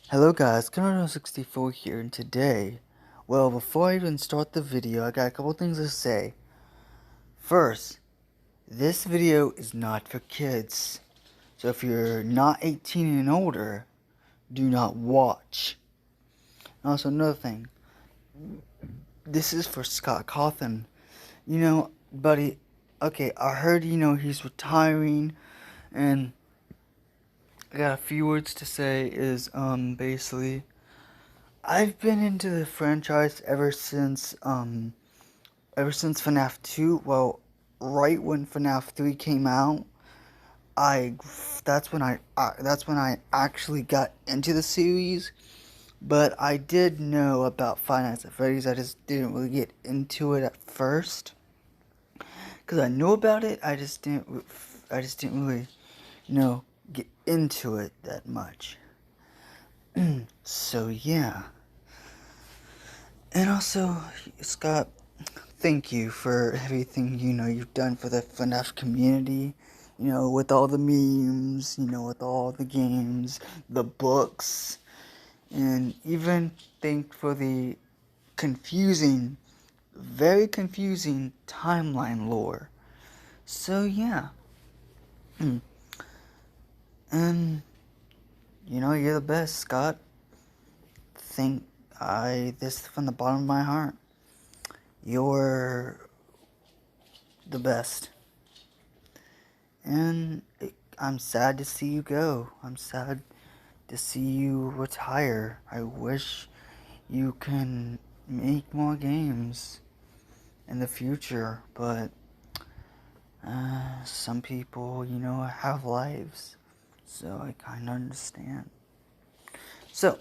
Hello guys, Canado64 here, and today, before I even start the video, I got a couple things to say. First, this video is not for kids, so if you're not 18 and older, do not watch. And also another thing, this is for Scott Cawthon. Buddy, okay, I heard, he's retiring, and I got a few words to say basically, I've been into the franchise ever since FNAF 2. Well, right when FNAF 3 came out, I that's when I actually got into the series. But I did know about Five Nights at Freddy's. I just didn't really get into it at first, cause I knew about it. I just didn't really, get into it that much. So yeah. And also, Scott, thank you for everything, you've done for the FNAF community, with all the memes, with all the games, the books, and even thank for the confusing, very confusing timeline lore. So yeah. And, you're the best, Scott. This from the bottom of my heart. You're the best. And I'm sad to see you go. I'm sad to see you retire. I wish you can make more games in the future, but some people, have lives, so I kind of understand. So,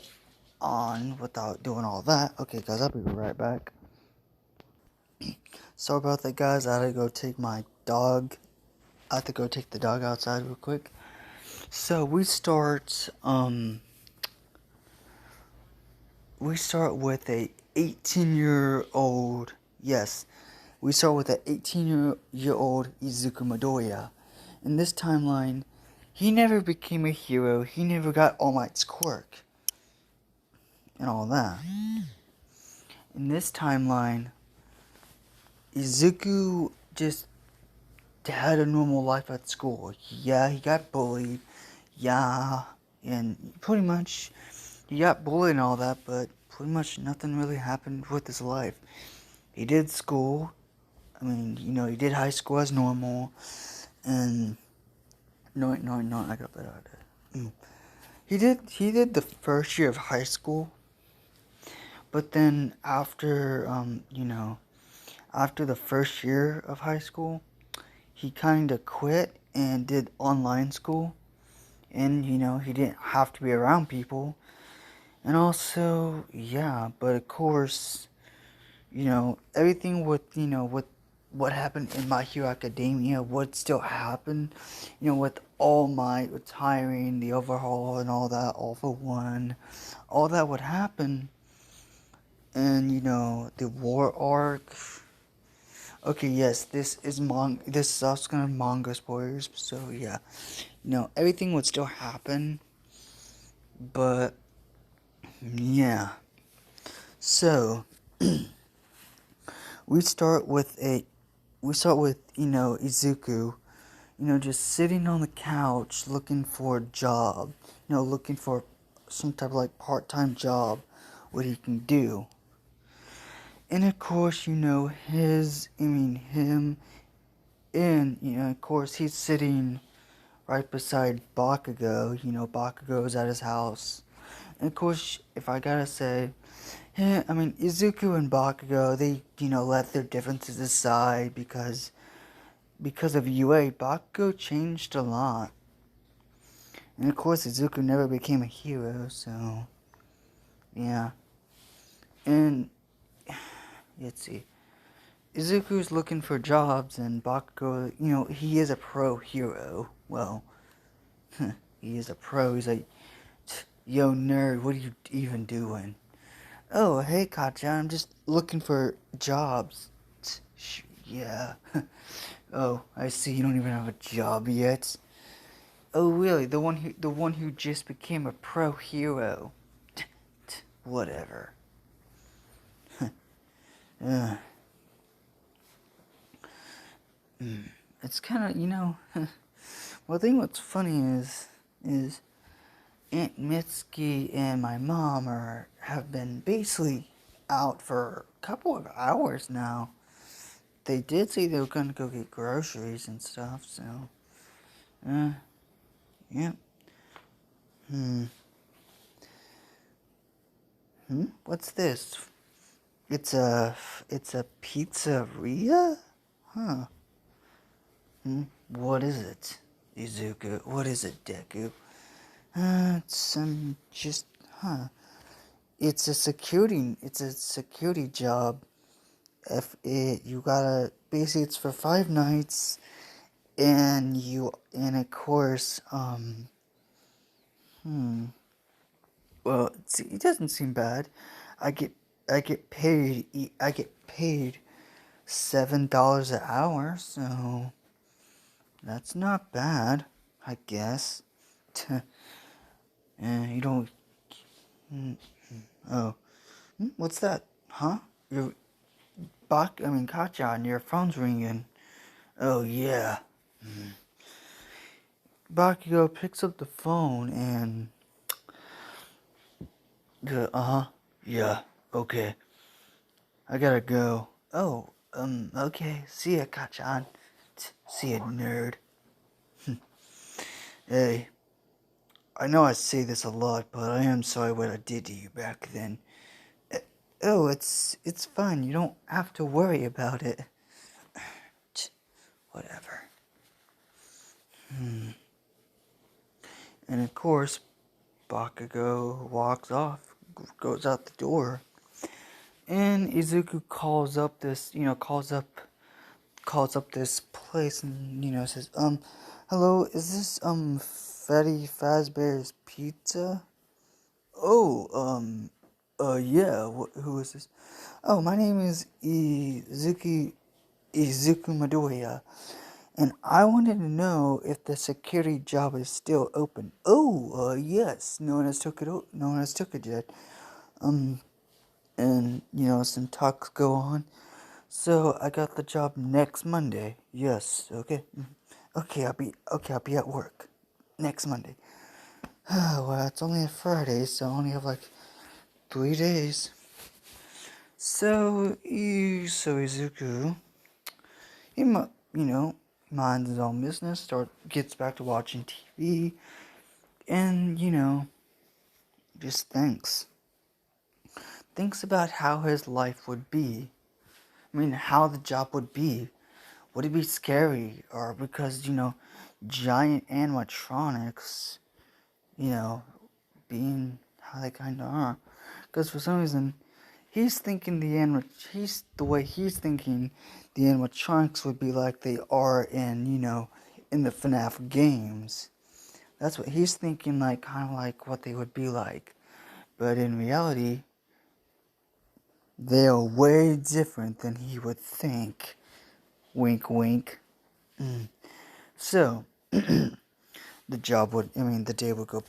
on without doing all that, okay guys, I'll be right back. Sorry about that, guys. I had to go take the dog outside real quick. So we start with a 18-year-old. Yes, we start with an 18-year-old Izuku Midoriya. In this timeline, he never became a hero. He never got All Might's quirk and all that. In this timeline, Izuku just had a normal life at school. Yeah, he got bullied. Yeah, and pretty much he got bullied and all that, but pretty much nothing really happened with his life. He did school. He did high school as normal, and no, I got that out of it. He did the first year of high school, but then after the first year of high school, he kind of quit and did online school, and he didn't have to be around people, and also but of course, everything with what happened in My Hero Academia would still happen, with All Might retiring, the overhaul and all that, All for One, all that would happen, and the war arc. Okay, yes, this is also gonna manga spoilers, so yeah, everything would still happen, but yeah. So we start with Izuku, just sitting on the couch looking for a job, looking for some type of like part-time job, what he can do. And of course, him, and of course he's sitting right beside Bakugo. Bakugo's at his house. And of course, if I gotta say, Izuku and Bakugo, they, let their differences aside because of UA, Bakugo changed a lot. And of course, Izuku never became a hero, so, yeah. And, let's see. Izuku's looking for jobs, and Bakugo, he is a pro hero. Well, he is a pro. He's like, yo, nerd, what are you even doing? Oh, hey, Katja, I'm just looking for jobs. Yeah. Oh, I see you don't even have a job yet. Oh, really? The one who just became a pro hero. whatever. uh, it's kind of, well, I think what's funny is Aunt Mitski and my mom have been basically out for a couple of hours now. They did say they were gonna go get groceries and stuff, so, yeah. What's this? It's a pizzeria? Huh. What is it, Izuku? What is it, Deku? It's a security job. You gotta, basically it's for 5 nights, and of course, well, it doesn't seem bad. I get, I get paid $7 an hour, so that's not bad, I guess. You don't, oh, what's that? Huh? Kachan, your phone's ringing. Oh, yeah. Bakugo picks up the phone and... Yeah, okay. I gotta go. Oh, okay. See ya, Kachan. See ya, nerd. Hey, I know I say this a lot, but I am sorry what I did to you back then. Oh, it's fine. You don't have to worry about it. Whatever. And of course, Bakugo walks off, goes out the door, and Izuku calls up this place and, says, hello, is this, Freddy Fazbear's Pizza? Oh, yeah, who is this? Oh, my name is Izuku Midoriya, and I wanted to know if the security job is still open. Oh, yes, no one has took it yet. And, some talks go on. So, I got the job next Monday. Yes, okay. Okay, I'll be at work next Monday. Well, it's only a Friday, so I only have like 3 days. So Izuku, minds his own business, gets back to watching TV, and, just thinks about how his life would be. How the job would be. Would it be scary? Or because, giant animatronics, being how they kind of are. Because for some reason, he's thinking the animatronics would be like they are in, in the FNAF games. That's what he's thinking, like, kind of like what they would be like. But in reality, they are way different than he would think. Wink, wink. So, the day would go,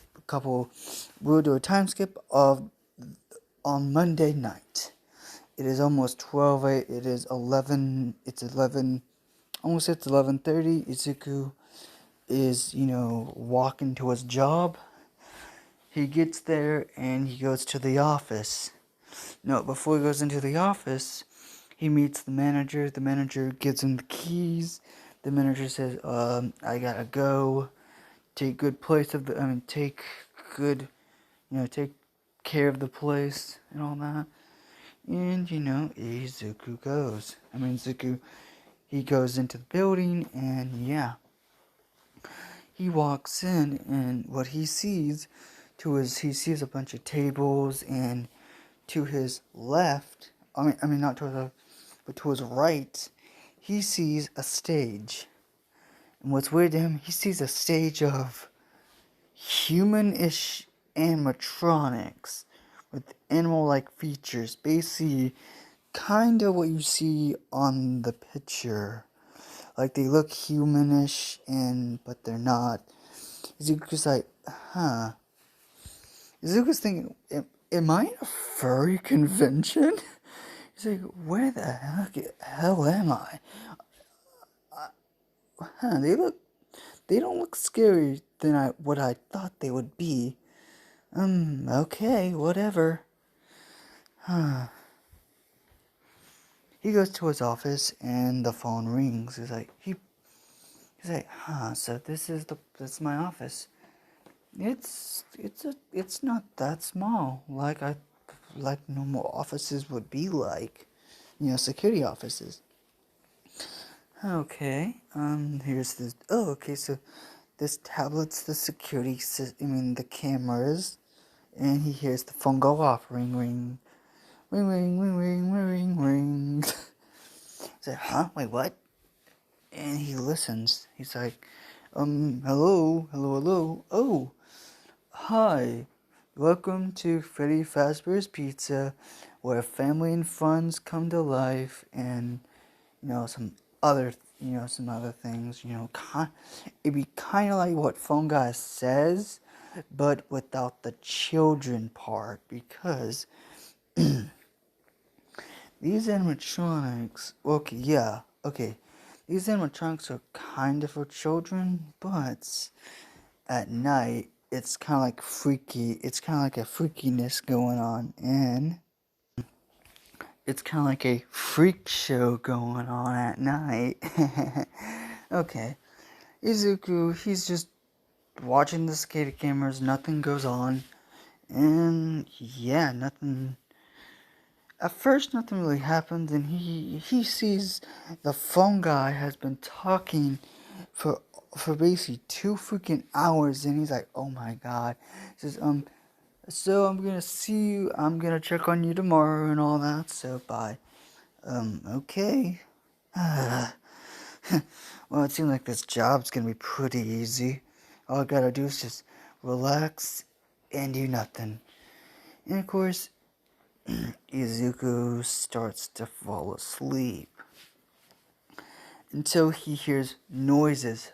we'll do a time skip on Monday night. It is almost 12, it is 11, almost it's 11:30. Izuku is, walking to his job. He gets there and he goes to the office. No, before he goes into the office, he meets the manager. The manager gives him the keys. The manager says, I gotta go. Take good take good, take care of the place and all that. And, Izuku goes. He goes into the building and, yeah. He walks in and what he sees he sees a bunch of tables, and to his left, not to his left, but to his right, he sees a stage. And what's weird to him, he sees a stage of human-ish animatronics with animal-like features. Basically, kind of what you see on the picture. Like, they look humanish, but they're not. Izuku's like, huh. Izuku's thinking, am I in a furry convention? He's like, where the hell am I? Huh, they don't look scary than what I thought they would be. Okay, whatever. He goes to his office and the phone rings. He's like, so this is my office. It's not that small like normal offices would be like, security offices. Okay, here's this. Oh, okay, so this tablet's the the cameras, and he hears the phone go off. Ring, ring, ring, ring, ring, ring, ring, ring. He's like, huh? Wait, what? And he listens. He's like, hello, hello, hello. Oh, hi. Welcome to Freddy Fazbear's Pizza, where family and friends come to life, and some some other things. It'd be kind of like what Phone Guy says, but without the children part, because these animatronics. Okay, yeah, okay. These animatronics are kind of for children, but at night it's kind of like freaky. It's kind of like a freakiness going on, and it's kind of like a freak show going on at night. Okay. Izuku, he's just watching the skater cameras, nothing goes on. And yeah, nothing. At first, nothing really happens, and he sees the phone guy has been talking for basically 2 freaking hours, and he's like, oh my god. He says, so I'm gonna see you, I'm gonna check on you tomorrow and all that, so bye. Okay. Well, it seems like this job's gonna be pretty easy. All I gotta do is just relax and do nothing. And of course, Izuku starts to fall asleep until he hears noises,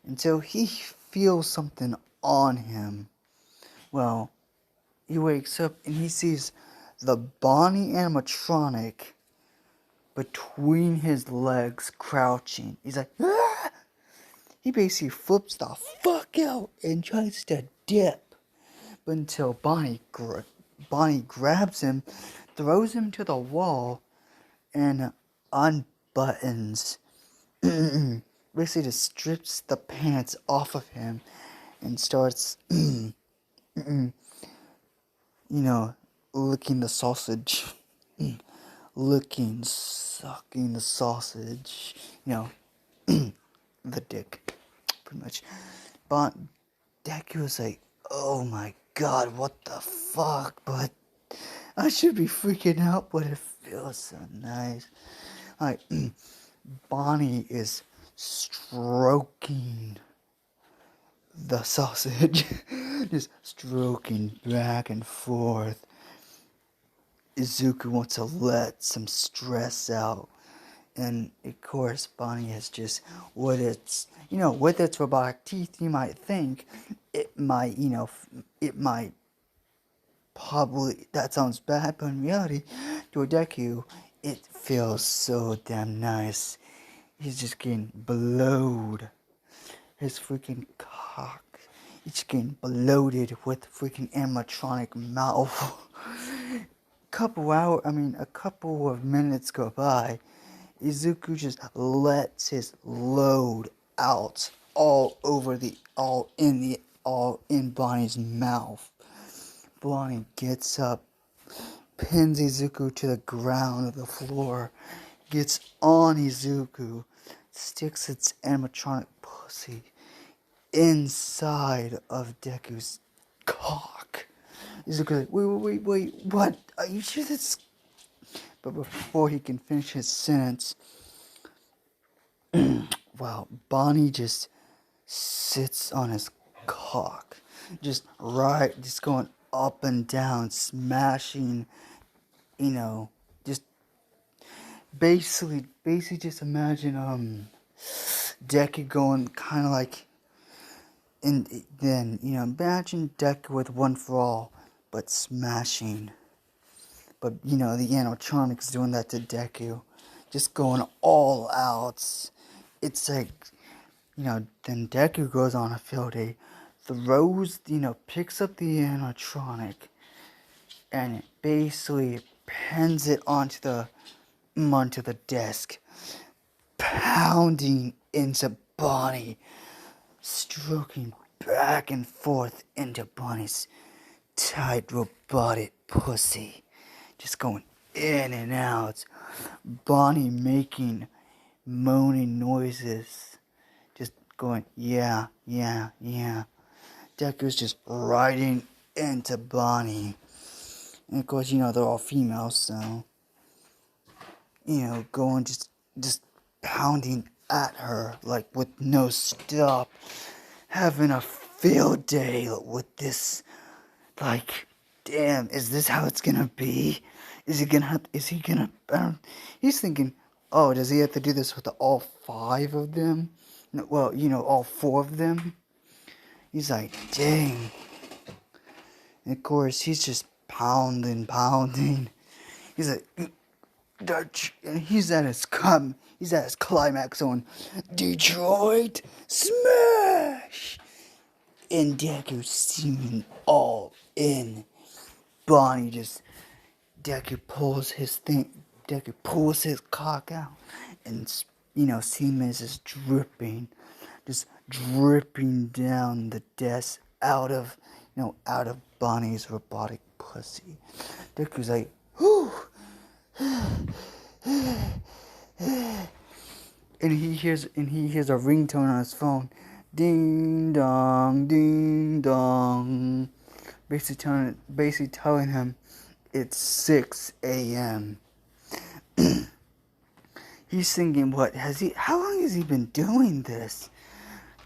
until he feels something on him. Well, he wakes up and he sees the Bonnie animatronic between his legs crouching. He's like, ah! He basically flips the fuck out and tries to dip. But until Bonnie grabs him, throws him to the wall, and unbuttons. Basically just strips the pants off of him and starts, licking the sausage. Sucking the sausage. The dick. Pretty much. But Deku was like, oh my god, what the fuck? But I should be freaking out, but it feels so nice. Like, Bonnie is stroking the sausage, just stroking back and forth. Izuku wants to let some stress out. And of course, Bonnie is just with its robotic teeth. You might think it might, probably, that sounds bad, but in reality, to Deku, it feels so damn nice. He's just getting blowed. His freaking cock. He's getting bloated with freaking animatronic mouth. A couple of minutes go by. Izuku just lets his load out all in Bonnie's mouth. Bonnie gets up, pins Izuku to the ground of the floor, gets on Izuku, sticks its animatronic pussy inside of Deku's cock. Izuku's like, wait, what? Are you sure that's... But before he can finish his sentence, wow, Bonnie just sits on his cock. Just going up and down, smashing, just basically just imagine, Deku going kind of like, and then, imagine Deku with One For All, but smashing. But, you know, the animatronics doing that to Deku. Just going all out. It's like, you know, then Deku goes on a field day, throws, you know, picks up the animatronic, and it basically pins it onto the desk, pounding into Bonnie, stroking back and forth into Bonnie's tight, robotic pussy, just going in and out. Bonnie making moaning noises, just going, yeah, yeah, yeah. Deku's just riding into Bonnie. And of course, you know, they're all females, so, you know, going just pounding at her, like, with no stop. Having a field day with this, like, damn, is this how it's gonna be? Is he gonna, he's thinking, oh, does he have to do this with all 5 of them? Well, you know, all 4 of them? He's like, dang. And of course, he's just pounding. He's like, he's at his climax on Detroit Smash! And Deku seeming all in. Deku pulls his cock out, and, you know, semen is just dripping down the desk out of Bonnie's robotic pussy. Deku's like, whew. And he hears a ringtone on his phone. Ding dong, ding dong. Basically telling him it's 6 a.m. He's thinking, how long has he been doing this?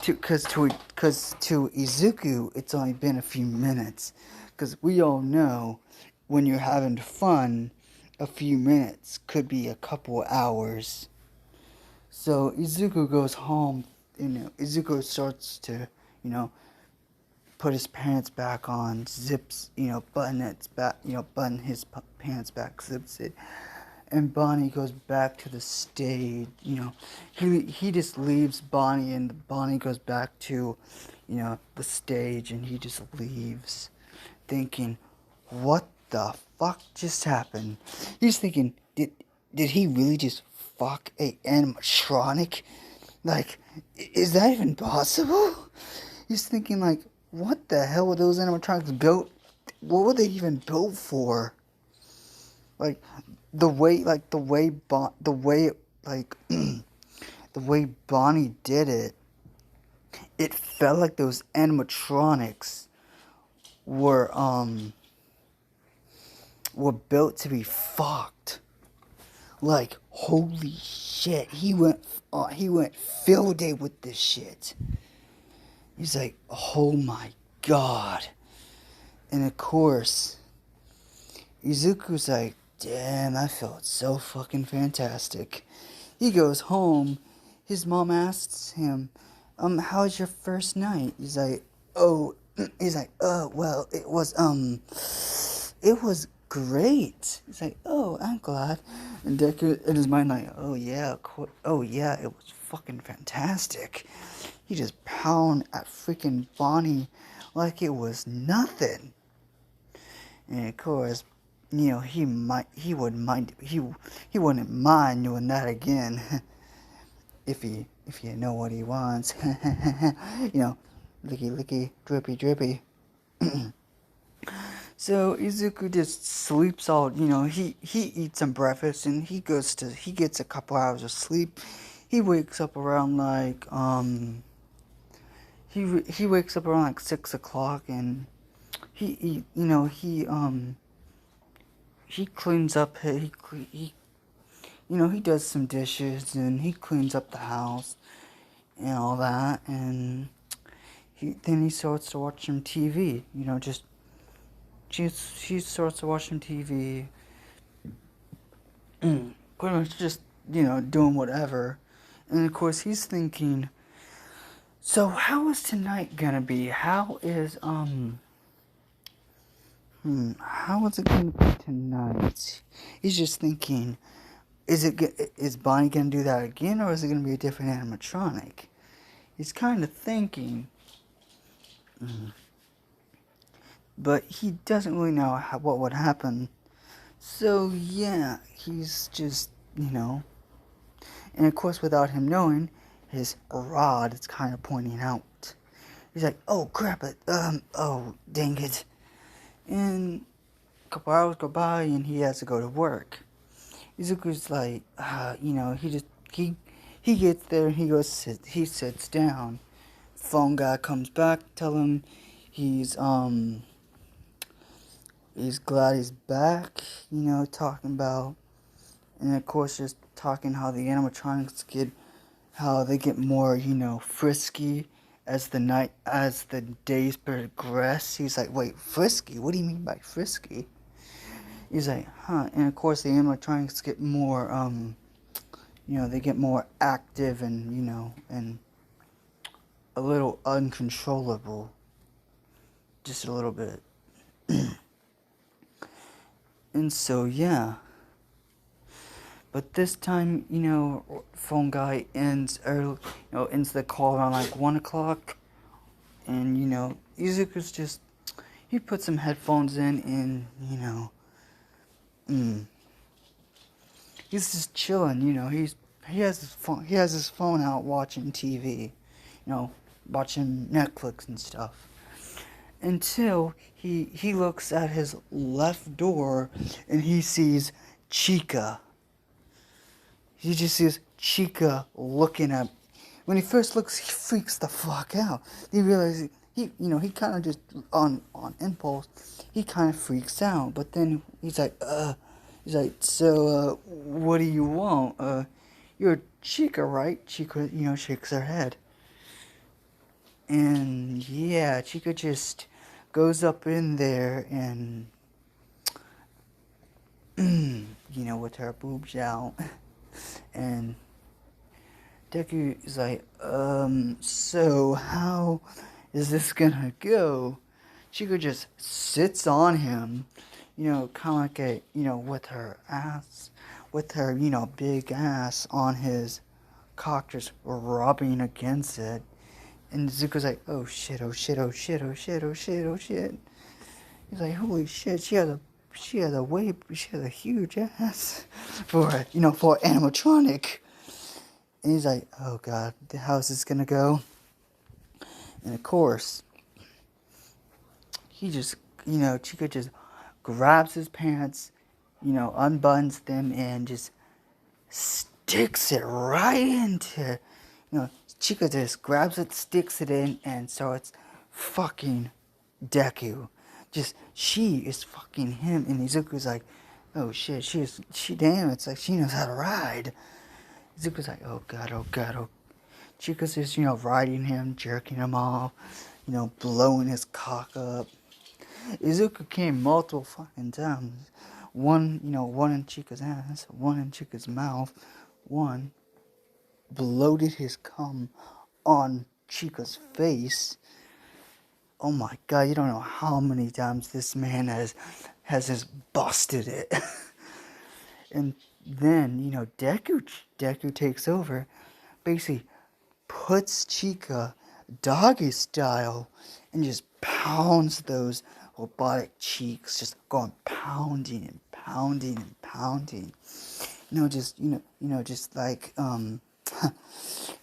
Because to Izuku, it's only been a few minutes. Because we all know, when you're having fun, a few minutes could be a couple hours. So Izuku goes home, you know, Izuku starts to, you know, put his pants back on, zips, you know, button his pants back, zips it. And Bonnie goes back to the stage, you know. He just leaves Bonnie, and Bonnie goes back to, you know, the stage, and he just leaves, thinking, what the fuck just happened? He's thinking, did he really just fuck a animatronic? Like, is that even possible? He's thinking, like, what the hell were those animatronics built? What were they even built for? Like, the way Bonnie did it, it felt like those animatronics were built to be fucked. Like, holy shit, he went field day with this shit. He's like, oh my god. And of course, Izuku's like, damn, I felt so fucking fantastic. He goes home. His mom asks him, how was your first night? He's like, well, it was great. He's like, oh, I'm glad. And Deku, in his mind, like, oh yeah, it was fucking fantastic. He just pounded at freaking Bonnie like it was nothing. And of course, you know, he wouldn't mind doing that again. if you know what he wants. You know, licky, drippy, drippy. So Izuku just sleeps all, you know, he eats some breakfast, and he gets a couple hours of sleep. He wakes up around like, he wakes up around like 6 o'clock, and he cleans up, he does some dishes, and he cleans up the house and all that, and then he starts to watch some TV, you know, she starts to watch some TV, pretty much just, you know, doing whatever. And of course he's thinking, so how is tonight gonna be? How is how is it gonna be tonight? He's just thinking, is Bonnie gonna do that again, or is it gonna be a different animatronic? He's kind of thinking, but he doesn't really know what would happen. So yeah, he's just, and of course without him knowing, his rod is kind of pointing out. He's like, oh crap it, oh dang it. And a couple hours go by and he has to go to work. Izuku's like, he gets there and he sits down. Phone guy comes back, tell him he's glad he's back, talking about, and of course just talking how the animatronics how they get more, frisky as the days progress. He's like, wait, frisky? What do you mean by frisky? He's like, huh, and of course the animatronics get more, they get more active and, and a little uncontrollable. Just a little bit. And so, yeah. But this time, phone guy ends early, ends the call around like 1 o'clock. And, Izuku's just, he puts some headphones in and, he's just chilling, he has his phone out watching TV, watching Netflix and stuff. Until he looks at his left door and he sees Chica. He just sees Chica looking at. When he first looks, he freaks the fuck out. He realizes he kind of just on impulse, he kind of freaks out. But then he's like, so what do you want? You're Chica, right? Chica, shakes her head. And yeah, Chica just goes up in there and, with her boobs out. And Deku is like, so how is this gonna go? Chica just sits on him, kind of like with her ass, big ass on his cock, just rubbing against it. And Zuko's like, oh shit, oh shit, oh shit, oh shit, oh shit, oh shit. He's like, holy shit, she has a huge ass for animatronic. And he's like, oh god, how's this gonna go? And of course, he just, Chica just grabs his pants, unbuttons them and just sticks it right into, Chica just grabs it, sticks it in, and so it's fucking Deku. She is fucking him, and Izuku's like, oh shit, damn, it's like she knows how to ride. Izuku's like, oh god, oh god, oh. Chica's just, riding him, jerking him off, blowing his cock up. Izuku came multiple fucking times. One in Chica's ass, one in Chica's mouth, one bloated his cum on Chica's face. Oh my god, you don't know how many times this man has just busted it. And then, Deku takes over, basically puts Chica doggy style and just pounds those robotic cheeks, just going pounding and pounding and pounding. Just like,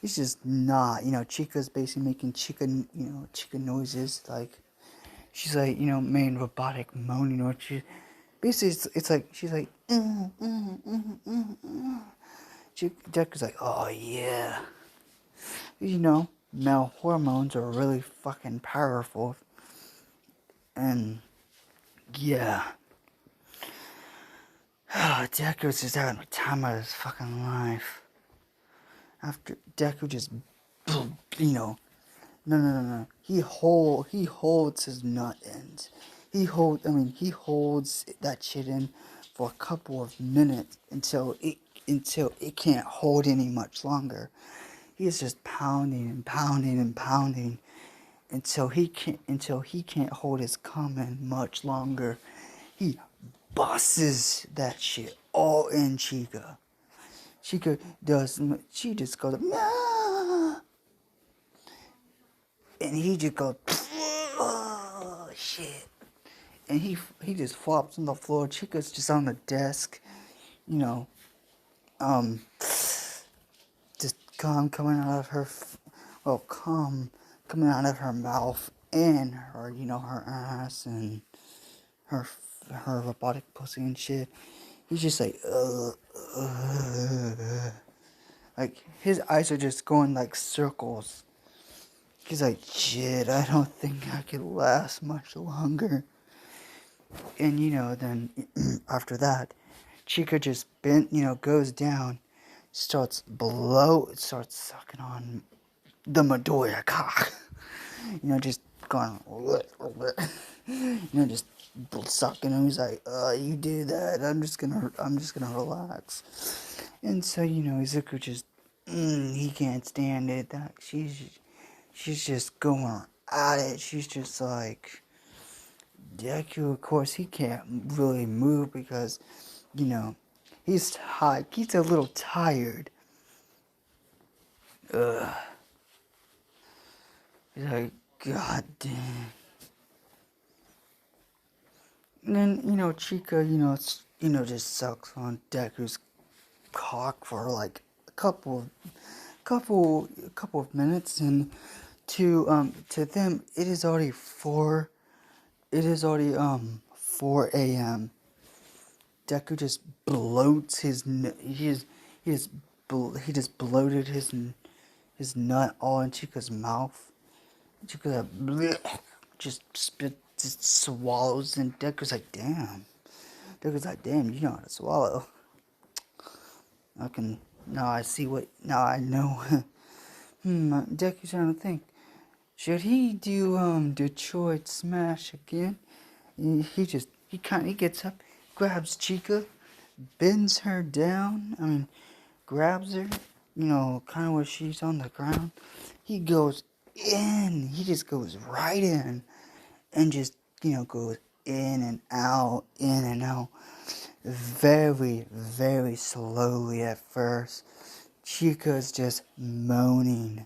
it's just not, Chica's basically making chicken noises, like, she's like, making robotic moaning, or she, basically, it's like, she's like, Deku's like, oh yeah. Male hormones are really fucking powerful. And, yeah. Deku's just having a time of his fucking life. After Deku just, no. He holds his nut ends. He holds that shit in for a couple of minutes until it can't hold any much longer. He is just pounding and pounding and pounding. until he can't hold his comment much longer. He bosses that shit all in Chica. She just goes, "Nah," and he just goes, "Oh shit," and he just flops on the floor. Chica's just on the desk, you know, um, just cum coming out of her, cum coming out of her mouth and her, her ass and her robotic pussy and shit. He's just like, like his eyes are just going like circles. He's like, shit, I don't think I could last much longer. And then after that, Chica just goes down, starts sucking on the Midoriya cock. Just going, just sucking him. He's like, you do that. I'm just gonna relax. And so, Izuku just, he can't stand it. That she's just going at it. She's just like, Deku, of course, he can't really move because, he's tired. He's a little tired. He's like, God damn. And then, Chica, just sucks on Deku's cock for like a couple of minutes, and to them it is already 4 a.m. Deku just bloats his he just bloated his nut all in Chica's mouth. Chica just swallows, and Deku's like, damn. You know how to swallow. Now I know. Deku's trying to think. Should he do, Detroit Smash again? He gets up, grabs Chica, bends her down, grabs her, kind of where she's on the ground. He goes in, he just goes right in, and just, goes in and out, very, very slowly at first. Chica's just moaning.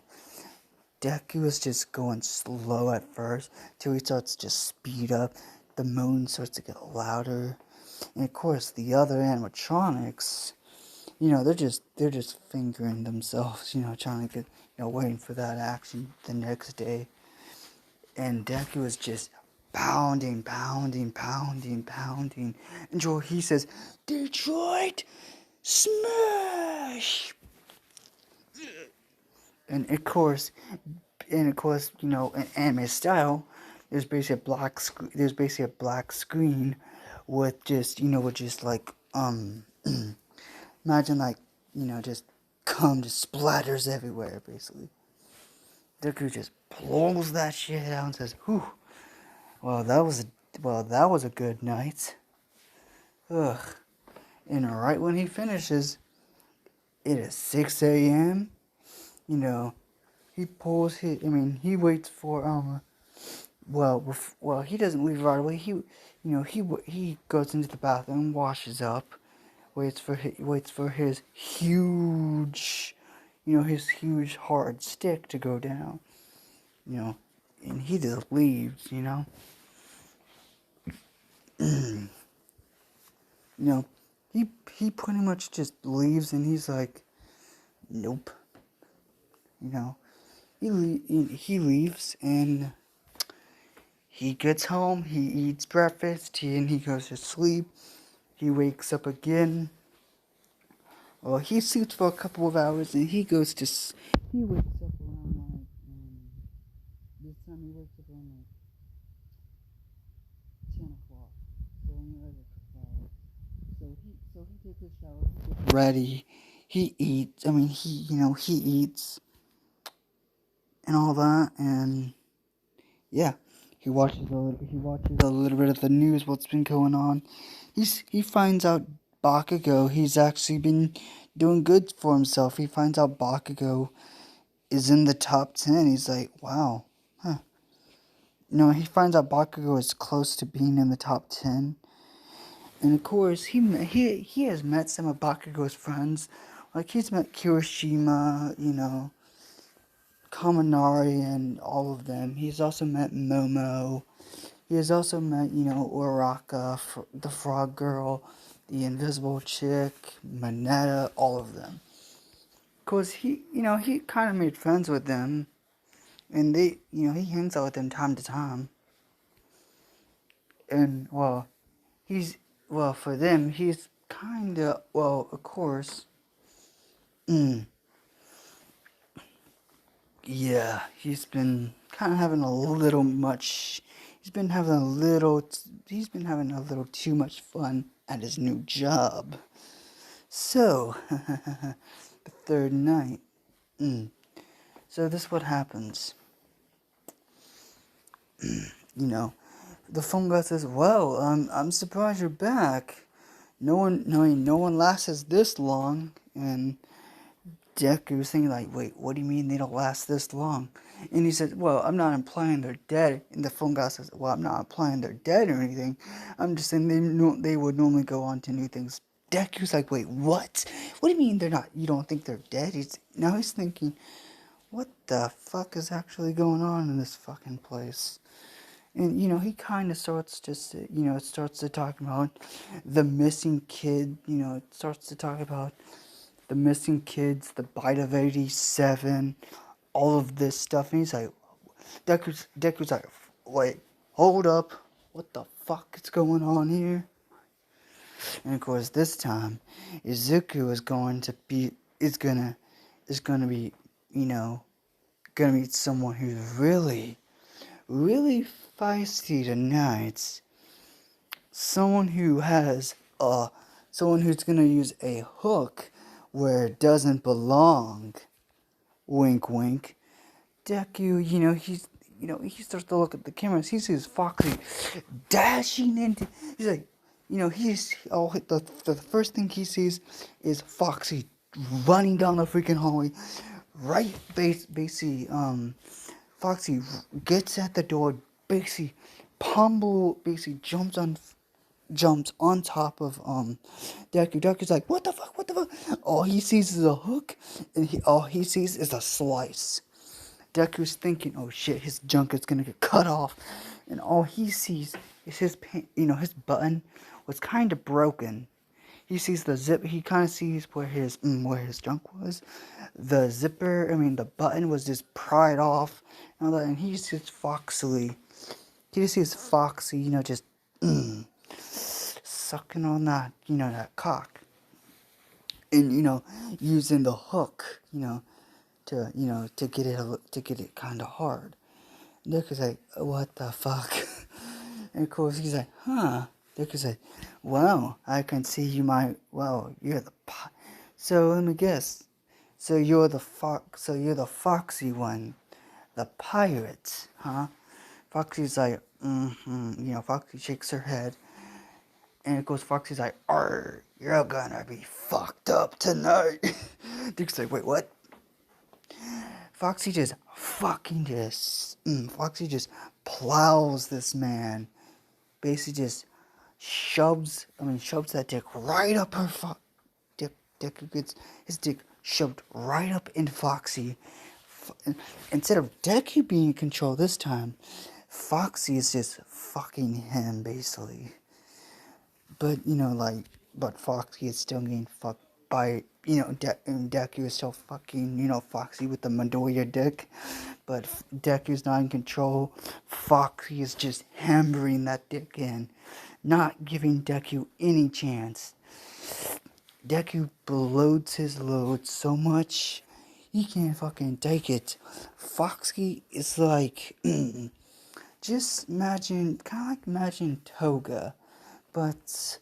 Deku is just going slow at first, till he starts to just speed up. The moan starts to get louder. And of course, the other animatronics, they're just fingering themselves, trying to get, waiting for that action the next day. And Deku is just pounding. And he says, Detroit Smash! And of course, in anime style, there's basically a black screen with just, like, imagine like, just cum just splatters everywhere, basically. Deku just pulls that shit out and says, whew, that was a good night. Ugh. And right when he finishes, it is 6 a.m., he pulls he waits for, he doesn't leave right away. He goes into the bathroom, washes up, waits for his huge, his huge hard stick to go down, and he just leaves, he pretty much just leaves, and he's like, nope, he leaves, and he gets home, he eats breakfast, and he goes to sleep. He wakes up again. Well, he sleeps for a couple of hours, and he wakes up around like, this time he wakes up around like 10 o'clock. So only like a couple hours. So he takes a shower, he gets ready, he eats, he eats, and all that, and yeah. He watches a little bit of the news, what's been going on. He finds out Bakugo, he's actually been doing good for himself. He finds out Bakugo is in the top 10. He's like, wow, huh. he finds out Bakugo is close to being in the top 10. And of course, he has met some of Bakugo's friends. Like, he's met Kirishima, Kaminari, and all of them. He's also met Momo. He has also met, Uraraka, the Frog Girl, the Invisible Chick, Mineta, all of them. Cause he kind of made friends with them, and he hangs out with them time to time. And for them, he's kinda, of course, yeah, he's been kind of having a little much. He's been having a little too much fun at his new job. So, the third night. So this is what happens. The phone guy says, "Well, I'm surprised you're back. No one lasts this long." And Deku was thinking like, "Wait, what do you mean they don't last this long?" And he said, "Well, I'm not implying they're dead." And the phone guy says, "Well, I'm not implying they're dead or anything. I'm just saying they would normally go on to new things." Deku's like, "Wait, what? What do you mean they're not? You don't think they're dead?" He's thinking, "What the fuck is actually going on in this fucking place?" And, he kind of starts starts to talk about the missing kid, it starts to talk about the missing kids, the bite of 87, all of this stuff. And he's like, Deku's like, "Wait, hold up. What the fuck is going on here?" And of course, this time, Izuku is gonna be, gonna meet someone who's really, really feisty tonight. Someone who's gonna use a hook where it doesn't belong. Wink, wink. Deku, he starts to look at the cameras. He sees Foxy dashing into. He's like, the first thing he sees is Foxy running down the freaking hallway. Right, basically, Foxy gets at the door. Basically, basically jumps on top of Deku. Deku's like, "What the fuck? What the fuck?" All he sees is a hook, and all he sees is a slice. Deku's thinking, "Oh shit, his junk is gonna get cut off," and all he sees is his his button was kind of broken. He sees the zip. He kind of sees where his junk was. The zipper, the button was just pried off, and all that. And he sees Foxy. He just sees Foxy, just sucking on that cock, and using the hook, to get it kind of hard. Nick is like, "What the fuck?" And of course he's like, "Huh." Nick is like, "Well, I can see you might. Well, you're the. So let me guess. So you're the foxy one, the pirate, huh?" Foxy's like, Foxy shakes her head. And it goes, Foxy's like, "Arr, you're gonna be fucked up tonight." Duke's like, "Wait, what?" Foxy just plows this man. Basically just shoves that dick right up her Dick gets his dick shoved right up into Foxy. Instead of Deku being in control this time, Foxy is just fucking him, basically. But, but Foxy is still getting fucked by, Deku is still fucking, Foxy with the Midoriya dick. But Deku's not in control. Foxy is just hammering that dick in, not giving Deku any chance. Deku bloats his load so much, he can't fucking take it. Foxy is like, just imagine Toga, but,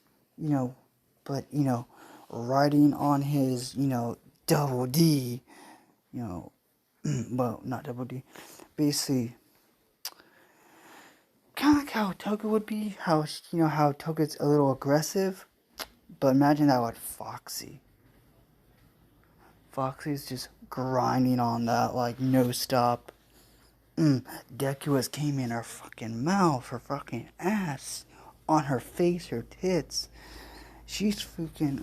riding on his, double D, well, not double D, basically, kind of like how Toga would be, how Toga's a little aggressive, but imagine that with Foxy. Foxy's just grinding on that, like, no stop. Deku has came in her fucking mouth, her fucking ass, on her face, her tits. She's freaking,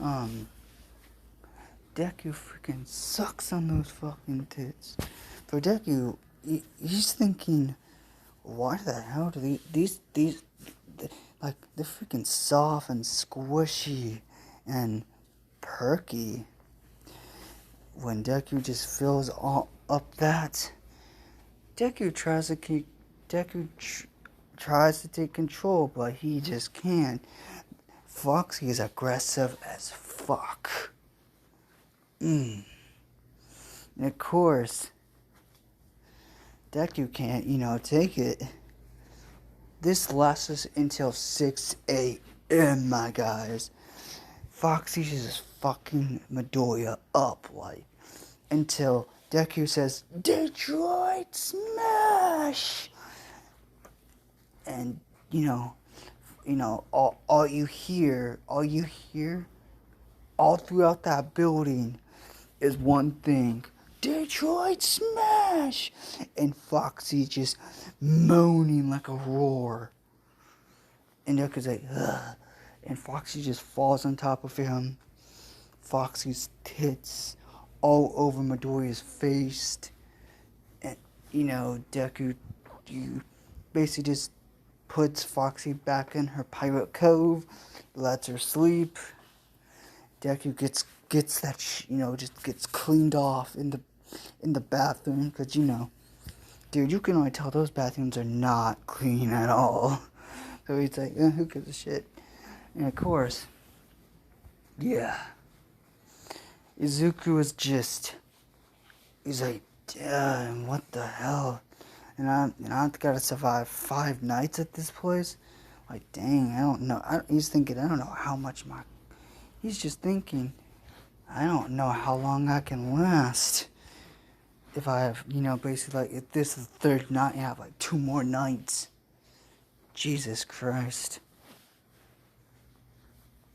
Deku freaking sucks on those fucking tits. For Deku, he's thinking, why the hell do these, like, they're freaking soft and squishy and perky. When Deku just fills all up that, Deku tries to take control, but he just can't. Foxy is aggressive as fuck. And of course, Deku can't, take it. This lasts us until 6 a.m., my guys. Foxy just fucking Midoriya up, like, until Deku says, Detroit Smash! And, all you hear, all throughout that building is one thing. Detroit Smash! And Foxy just moaning like a roar. And Deku's like, ugh. And Foxy just falls on top of him. Foxy's tits all over Midoriya's face. And, Deku basically just puts Foxy back in her pirate cove, lets her sleep. Deku gets that, just gets cleaned off in the bathroom, because, dude, you can already tell those bathrooms are not clean at all. So he's like, who gives a shit? And of course, yeah, Izuku is just, he's like, damn, what the hell? And I've got to survive 5 nights at this place? Like, dang, I don't know. He's thinking, I don't know how much he's just thinking, I don't know how long I can last. If I have, basically, like, if this is the 3rd night, I have, like, 2 more nights. Jesus Christ.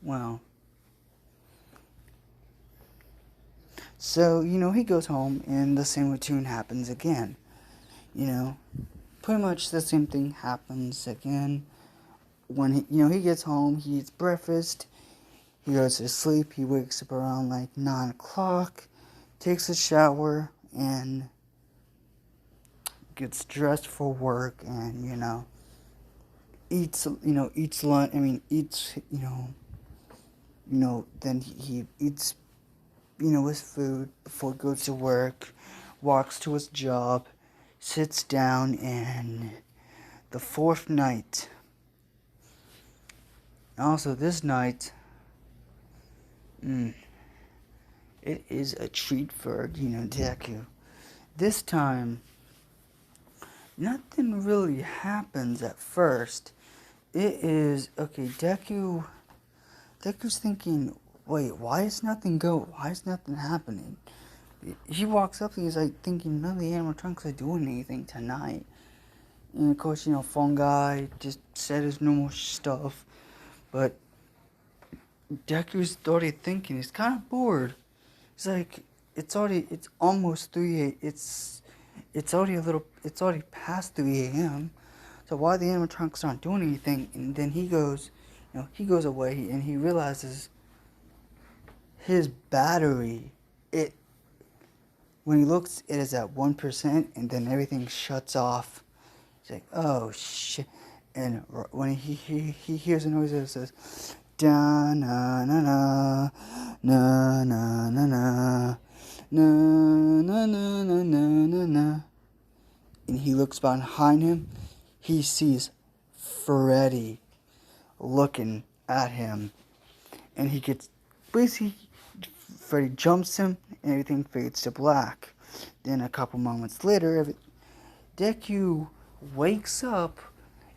Well. So, he goes home, and the same routine happens again. Pretty much the same thing happens again. When, he gets home, he eats breakfast, he goes to sleep, he wakes up around, like, 9 o'clock, takes a shower, and gets dressed for work, and, eats lunch, then he eats, his food before he goes to work, walks to his job, sits down, and the 4th night, also this night, it is a treat for, Deku. This time, nothing really happens at first. It is, okay, Deku's thinking, wait, why is nothing happening? He walks up and he's like thinking none of the animatronics are doing anything tonight. And of course, Fungi just said his normal stuff. But Deku's already thinking, he's kind of bored. He's like, it's almost 3 it's already past 3 a.m. So why the animatronics aren't doing anything? And then he goes away and he realizes his battery, when he looks, it is at 1%, and then everything shuts off. He's like, oh shit. And when he hears a noise that says, da na na na, na na na na, na na na na na na, and he looks behind him, he sees Freddy looking at him, and he gets, basically, Freddy jumps him, and everything fades to black. Then a couple moments later, Deku wakes up,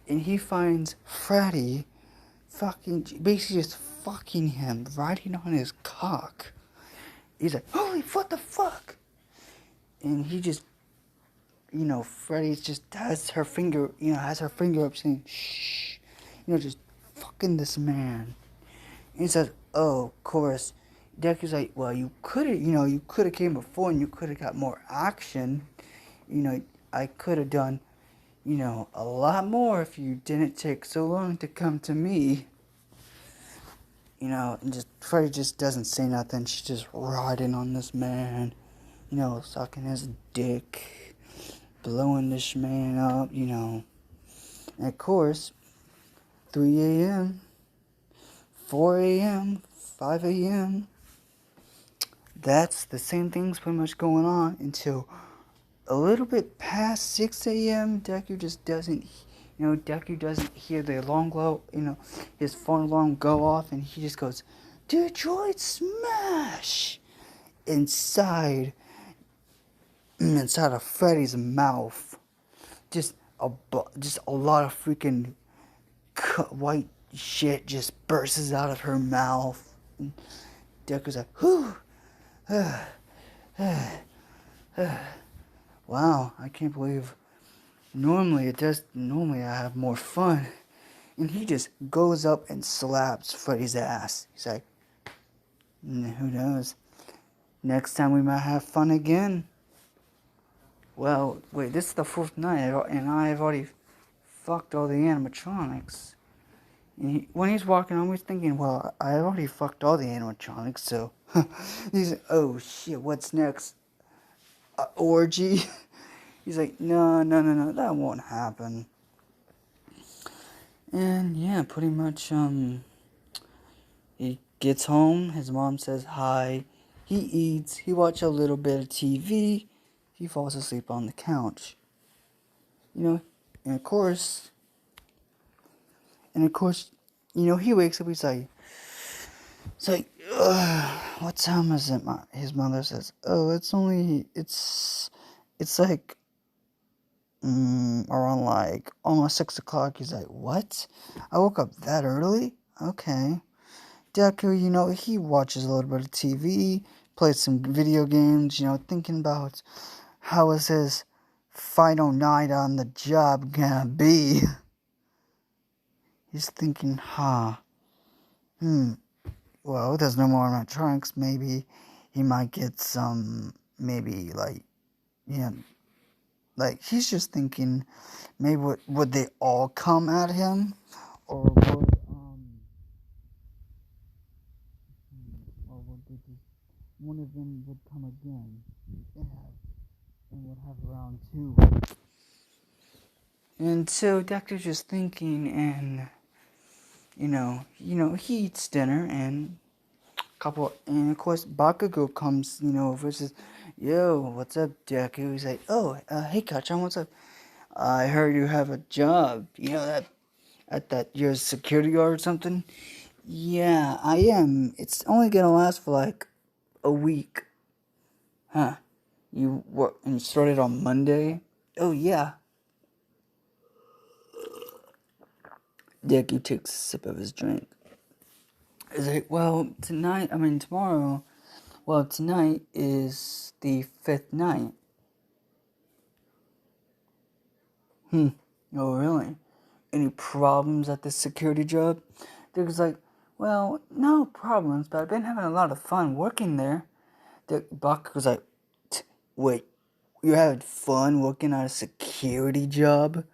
and he finds Freddy basically just fucking him, riding on his cock. He's like, holy, what the fuck? And he just, Freddy just has her finger up saying, shh, just fucking this man. And he says, oh, of course. Deku's like, well, you could have came before and you could have got more action. I could have done, a lot more if you didn't take so long to come to me. And just Freddy just doesn't say nothing. She's just riding on this man, sucking his dick, blowing this man up. And of course, 3 a.m., 4 a.m., 5 a.m., that's the same thing's pretty much going on until a little bit past 6 a.m. Deku doesn't hear the alarm go, his phone alarm go off, and he just goes, Detroit Smash! Inside of Freddy's mouth. Just a lot of freaking white shit just bursts out of her mouth. And Deku's like, whew. Wow, I can't believe. Normally I have more fun. And he just goes up and slaps Freddy's ass. He's like, who knows? Next time we might have fun again. Well, wait, this is the fourth night, and I've already fucked all the animatronics. And when he's walking home, he's thinking, well, I already fucked all the animatronics, so... He's like, oh shit, what's next? Orgy? He's like, no, that won't happen. And yeah, pretty much, he gets home, his mom says hi, he eats, he watches a little bit of TV, he falls asleep on the couch. And of course, he wakes up, he's like, what time is it? His mother says, oh, it's like, around like almost 6 o'clock. He's like, what? I woke up that early? Okay. Deku, he watches a little bit of TV, plays some video games, thinking about how is his final night on the job gonna be. He's thinking, well, there's no more electronics, maybe he might get some, maybe like he's just thinking, maybe would they all come at him, or would they just, one of them would come again, and would have round two. And so Doctor's just thinking, and he eats dinner, and of course Bakugo comes, over, says, yo, what's up, Deku? He's like, oh, hey, Kachan, what's up? I heard you have a job, that you're a security guard or something? Yeah, I am. It's only gonna last for like a week. Huh? You work and you started on Monday? Oh yeah. Deku takes a sip of his drink. He's like, well, tomorrow, tonight is the 5th night. Oh, really? Any problems at the security job? Deku's like, well, no problems, but I've been having a lot of fun working there. Bakugo's like, wait, you're having fun working at a security job?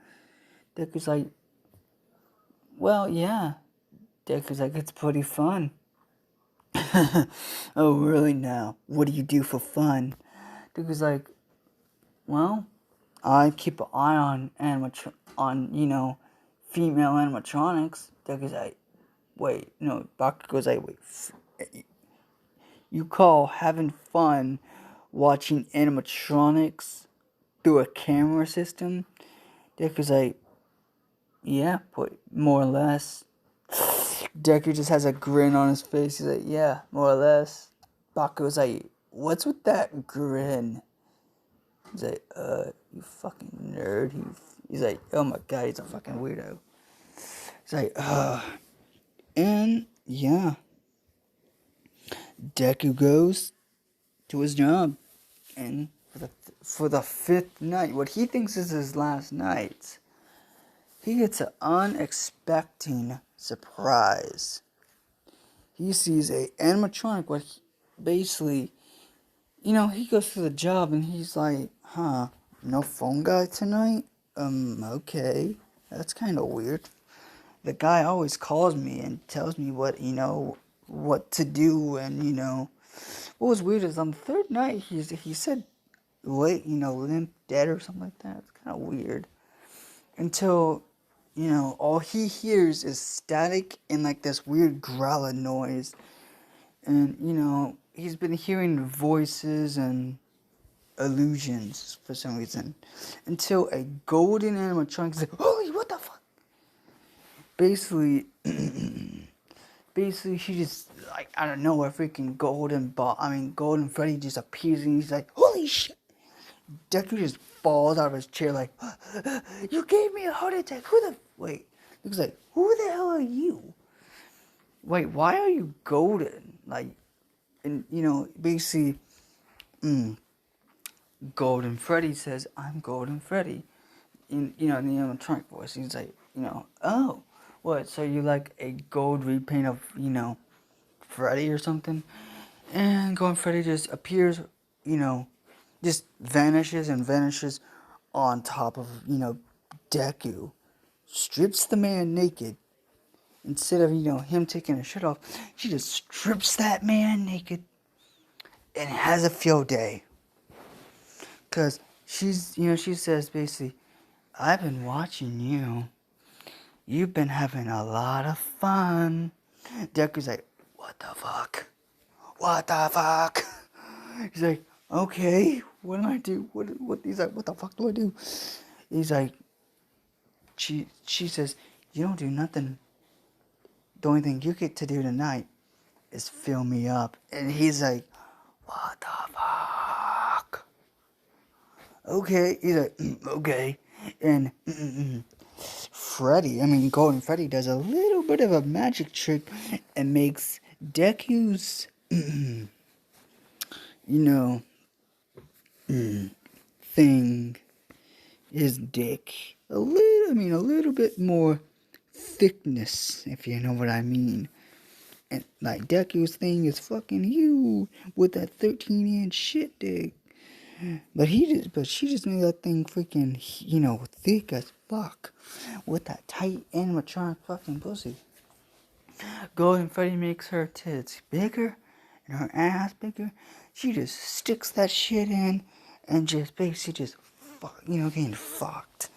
Deku's like, well, yeah. Deku's like, it's pretty fun. Oh, really now? What do you do for fun? Deku's like, well, I keep an eye on female animatronics. Deku's like, wait, no, Bakugo's like, wait, you call having fun watching animatronics through a camera system? Deku's like, yeah, more or less. Deku just has a grin on his face. He's like, yeah, more or less. Bakugo's like, what's with that grin? He's like, you fucking nerd. He's like, oh my god, he's a fucking weirdo. He's like, and yeah. Deku goes to his job. And for the 5th night, what he thinks is his last night, he gets an unexpected surprise. He sees a animatronic, basically, he goes to the job and he's like, No phone guy tonight? Okay. That's kind of weird. The guy always calls me and tells me what, what to do, and, what was weird is on the third night, he said, late, limp dead or something like that. It's kind of weird. Until, all he hears is static and, like, this weird growling noise. And, he's been hearing voices and illusions for some reason. Until a golden animatronic is like, holy, what the fuck? Basically, he just, like, I don't know, a freaking golden Freddy just appears and he's like, holy shit. Deku just falls out of his chair like, you gave me a heart attack. Wait. He's like, who the hell are you? Wait, why are you golden? Like, and, basically, Golden Freddy says, I'm Golden Freddy. In the animatronic voice. He's like, oh, what, so you like a gold repaint of, Freddy or something? And Golden Freddy just appears, just vanishes and vanishes on top of, Deku. Strips the man naked. Instead of, him taking his shirt off, she just strips that man naked and has a field day. Because she says basically, I've been watching you. You've been having a lot of fun. Deku's like, what the fuck? What the fuck? He's like, okay, what do I do? He's like, what the fuck do I do? He's like, she says, you don't do nothing. The only thing you get to do tonight is fill me up. And he's like, what the fuck? Okay. He's like, okay. And Golden Freddy does a little bit of a magic trick and makes Deku's, thing, his dick, a little bit more thickness, if you know what I mean. And, like, Deku's thing is fucking huge with that 13-inch shit dick. But she just made that thing freaking, thick as fuck. With that tight animatronic fucking pussy. Golden Freddy makes her tits bigger and her ass bigger. She just sticks that shit in and just basically getting fucked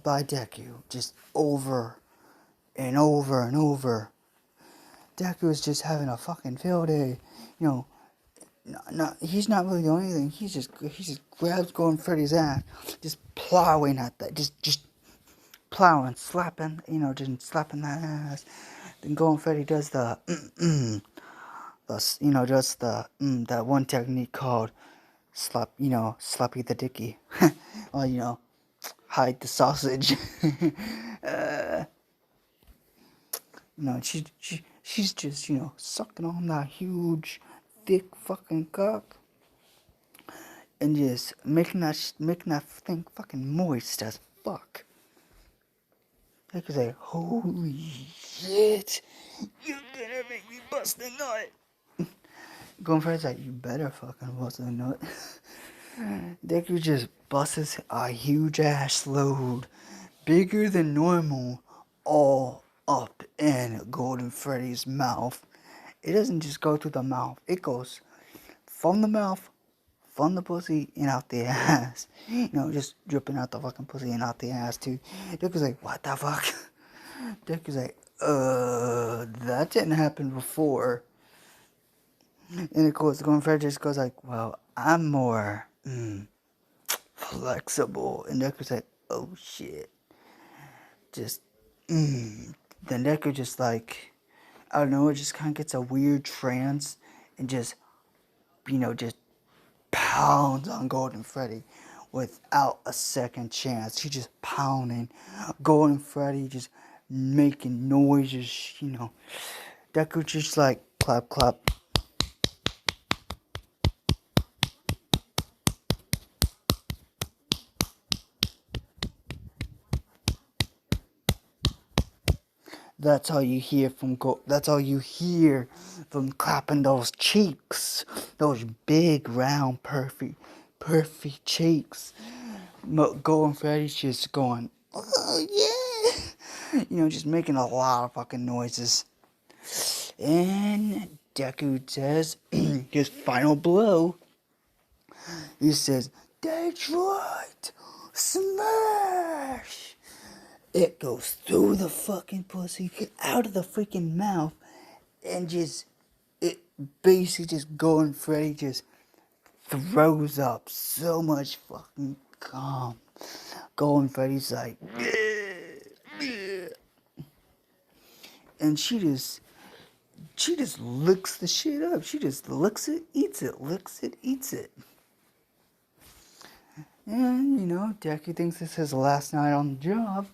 by Deku. Just over and over and over. Deku is just having a fucking field day. He's not really doing anything. He just grabs Golden Freddy's ass, just plowing at that, just plowing, slapping, just slapping that ass. Then Golden Freddy does that one technique called slappy the dicky, or hide the sausage. She's just sucking on that huge, thick fucking cock, and just making that thing fucking moist as fuck. Like, say, holy shit, you're gonna make me bust a nut. Going for like, you better fucking bust a nut. Deku just busts a huge ass load, bigger than normal, all up in Golden Freddy's mouth. It doesn't just go through the mouth, it goes from the mouth, from the pussy, and out the ass. Just dripping out the fucking pussy and out the ass too. Deku's like, what the fuck? Deku's like, that didn't happen before. And of course, Golden Freddy just goes like, well, I'm more flexible. And Deku's like, oh shit. Just, Then Deku just like, I don't know, it just kind of gets a weird trance and just pounds on Golden Freddy without a second chance. He just pounding. Golden Freddy just making noises, Deku just like, clap, clap. That's all you hear from clapping those cheeks, those big, round, perfect cheeks. Golden Freddy's just going, oh yeah, just making a lot of fucking noises. And Deku says his final blow. He says, Detroit, smash! It goes through the fucking pussy, out of the freaking mouth, and it basically just Golden Freddy just throws up so much fucking cum. Golden Freddy's like, and she just licks the shit up. She just licks it, eats it, licks it, eats it. And, Deku thinks it's his last night on the job.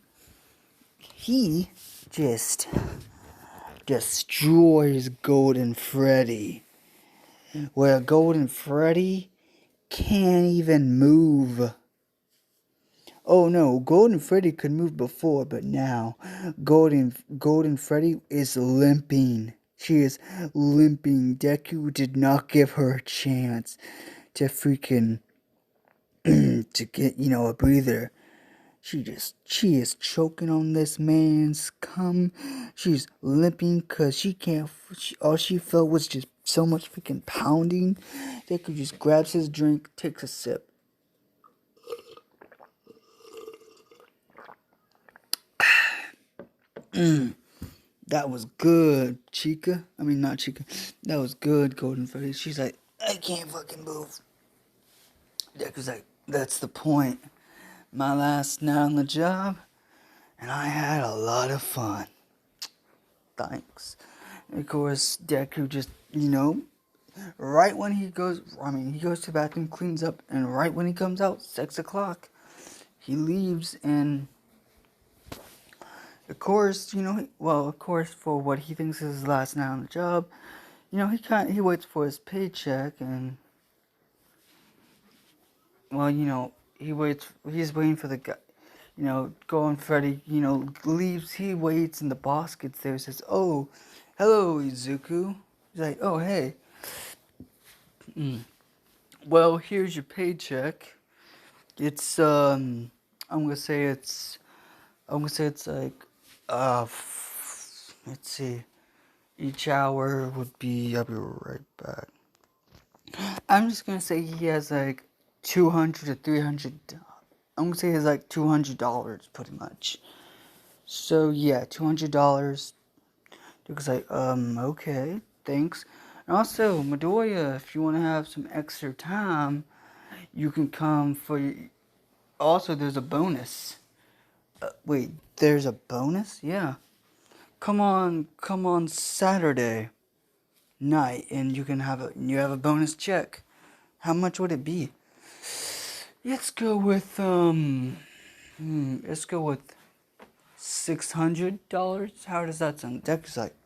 He just destroys Golden Freddy. Where Golden Freddy can't even move. Oh no, Golden Freddy could move before, but now Golden Freddy is limping. She is limping. Deku did not give her a chance to freaking to get, a breather. She is choking on this man's cum. She's limping because she can't, all she felt was just so much freaking pounding. Deku just grabs his drink, takes a sip. That was good, Chica. I mean, not Chica. That was good, Golden Freddy. She's like, I can't fucking move. Deku's like, that's the point. My last night on the job, and I had a lot of fun. Thanks. And of course, Deku just, right when he goes to the bathroom, cleans up, and right when he comes out, 6 o'clock, he leaves, and of course, for what he thinks is his last night on the job, he waits for his paycheck, and, he's waiting for the guy, Golden Freddy, leaves, he waits, and the boss gets there and says, oh, hello, Izuku. He's like, oh, hey. Well, here's your paycheck. It's, I'm gonna say it's like, let's see. Each hour would be, I'll be right back. I'm just gonna say he has like 200 to 300, I'm gonna say he has like $200 pretty much. So yeah, $200. Because okay, thanks. And also, Midoriya, if you want to have some extra time, you can come for. Also, there's a bonus. Wait, there's a bonus? Yeah. Come on Saturday night, and you have a bonus check. How much would it be? Let's go with $600. How does that sound? Deku's like,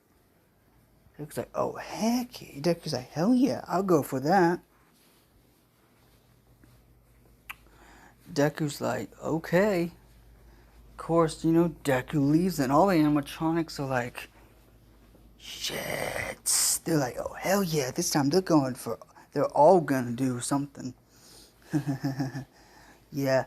oh heck, Deku's like, hell yeah, I'll go for that. Deku's like, okay. Of course, Deku leaves, and all the animatronics are like, shit. They're like, oh hell yeah, this time they're all gonna do something. Yeah.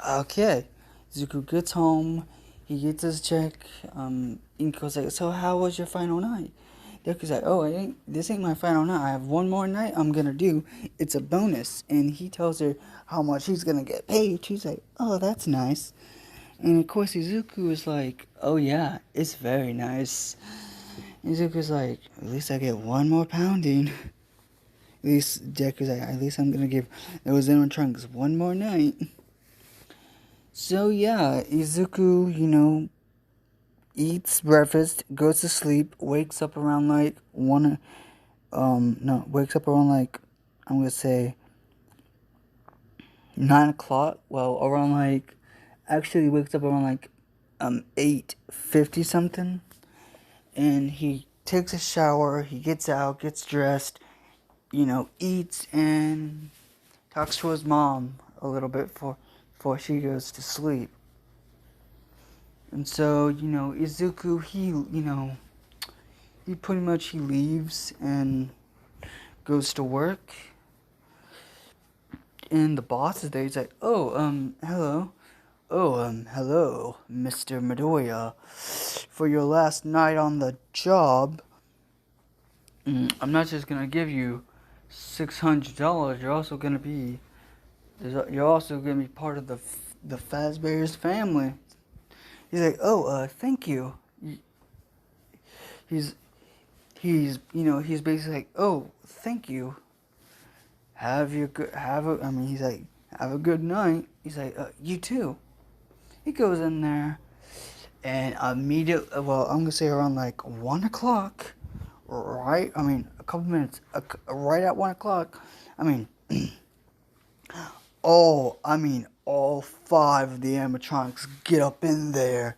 Okay. Zuko gets home. He gets his check. Inko's like, so how was your final night? Deku's like, oh, this ain't my final night. I have one more night I'm gonna do. It's a bonus. And he tells her how much he's gonna get paid. She's like, oh, that's nice. And of course, Izuku is like, oh yeah, it's very nice. Izuku's like, at least I get one more pounding. At least Deku's like, at least I'm gonna give those animatronics one more night. So yeah, Izuku, eats breakfast, goes to sleep, wakes up around like wakes up around like, I'm gonna say 9 o'clock. Well, around like, actually wakes up around like 8:50 something, and he takes a shower, he gets out, gets dressed, eats, and talks to his mom a little bit before she goes to sleep. And so, Izuku, he pretty much, he leaves and goes to work, and the boss is there. He's like, "Oh, hello. Oh, hello, Mr. Midoriya. For your last night on the job, I'm not just gonna give you $600. You're also gonna be part of the Fazbear's family." He's like, "Oh, thank you." He's he's basically like, "Oh, thank you. He's like, "Have a good night." He's like, "You too." He goes in there, and immediately, well, I'm gonna say around like 1 o'clock, right? A couple minutes, right at 1 o'clock. I mean, all five of the animatronics get up in there,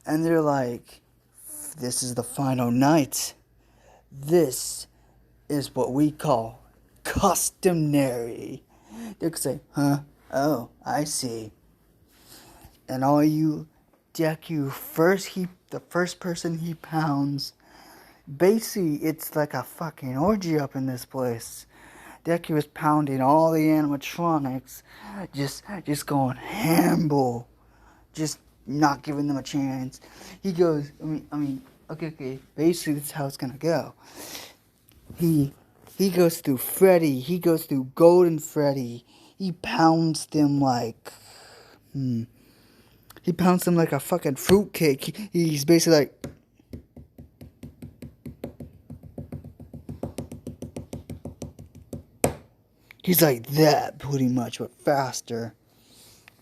and they're like, "This is the final night. This is what we call customary." They could say, "Huh? Oh, I see." And all you Deku the first person he pounds, basically it's like a fucking orgy up in this place. Deku is pounding all the animatronics, just going hamble, just not giving them a chance. He goes, okay, basically that's how it's gonna go. He goes through Freddy, he goes through Golden Freddy, he pounds them like, he pounds them like a fucking fruitcake. He's basically like, he's like that, pretty much, but faster.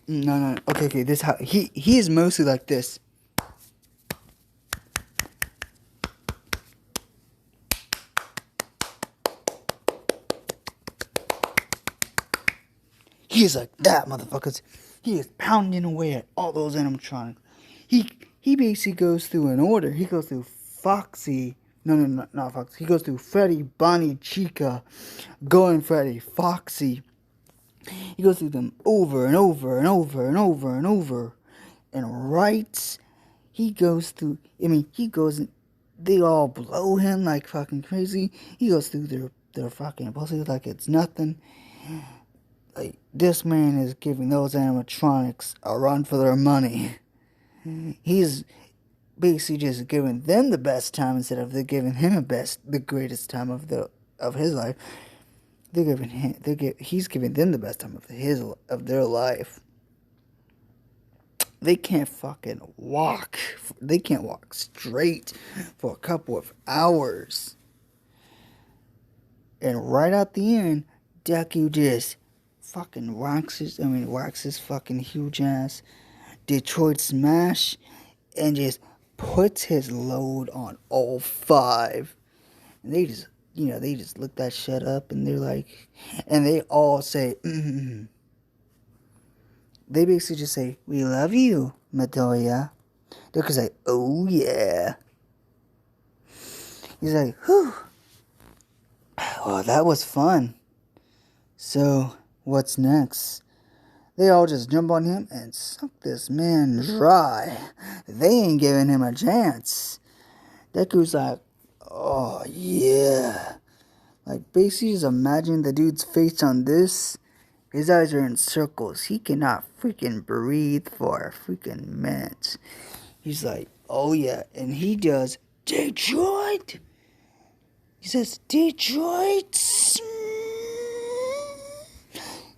No. Okay. This how he is mostly like this. He is like that, motherfuckers. He is pounding away at all those animatronics. He basically goes through an order. He goes through Foxy. No, not Foxy. He goes through Freddy, Bonnie, Chica, Golden Freddy, Foxy. He goes through them over and over and over and over and over. And right, he goes through, they all blow him like fucking crazy. He goes through their fucking pussy like it's nothing. Like, this man is giving those animatronics a run for their money. He's basically just giving them the best time instead of they giving him the greatest time of his life. He's giving them the best time of their life. They can't fucking walk. They can't walk straight for a couple of hours. And right at the end, Deku just fucking whacks his fucking huge ass Detroit Smash and just puts his load on all five. And they just look that shit up and they're like, and they all say, They basically just say, "We love you, Midoriya." They're just like, "Oh yeah." He's like, "Whew. Oh, that was fun. So, what's next?" They all just jump on him and suck this man dry. They ain't giving him a chance. Deku's like, "Oh yeah." Like, basically just imagine the dude's face on this. His eyes are in circles. He cannot freaking breathe for a freaking minute. He's like, "Oh yeah." And he does Detroit. He says, "Detroit."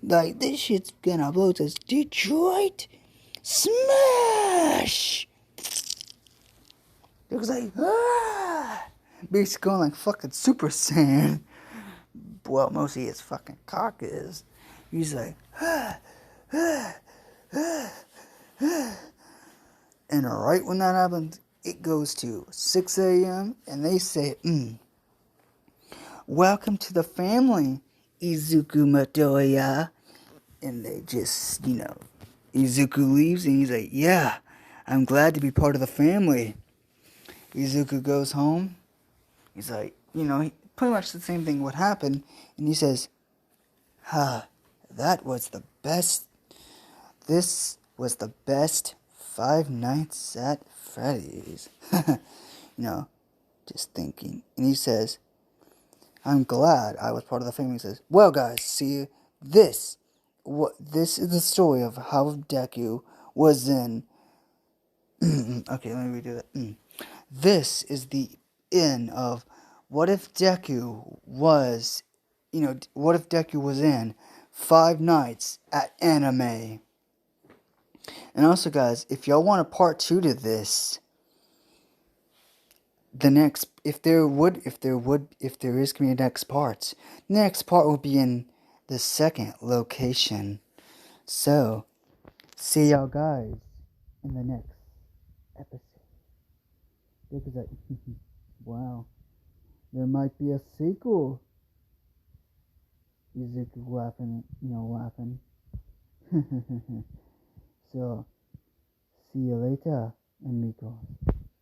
Like, this shit's gonna blow. Says, "Detroit Smash." It was like, ah. Basically going like fucking Super Saiyan. Well, mostly his fucking cock is. He's like, ah. And right when that happens, it goes to 6 a.m. and they say, "Welcome to the family, Izuku Midoriya." And they just, Izuku leaves and he's like, "Yeah, I'm glad to be part of the family." Izuku goes home. He's like, pretty much the same thing would happen. And he says, that was the best. This was the best 5 nights at Freddy's. Just thinking. And he says, I'm glad I was part of the family. He says, well, guys, see, this is the story of how Deku was in. Okay, let me redo that. This is the end of what if Deku was, what if Deku was in Five Nights at Anime. And also, guys, if y'all want a part 2 to this, the next, if there is gonna be a next part, the next part will be in the second location. So, see y'all guys in the next episode. Because wow, there might be a sequel. Ezekiel laughing, laughing. So, see you later, amigos.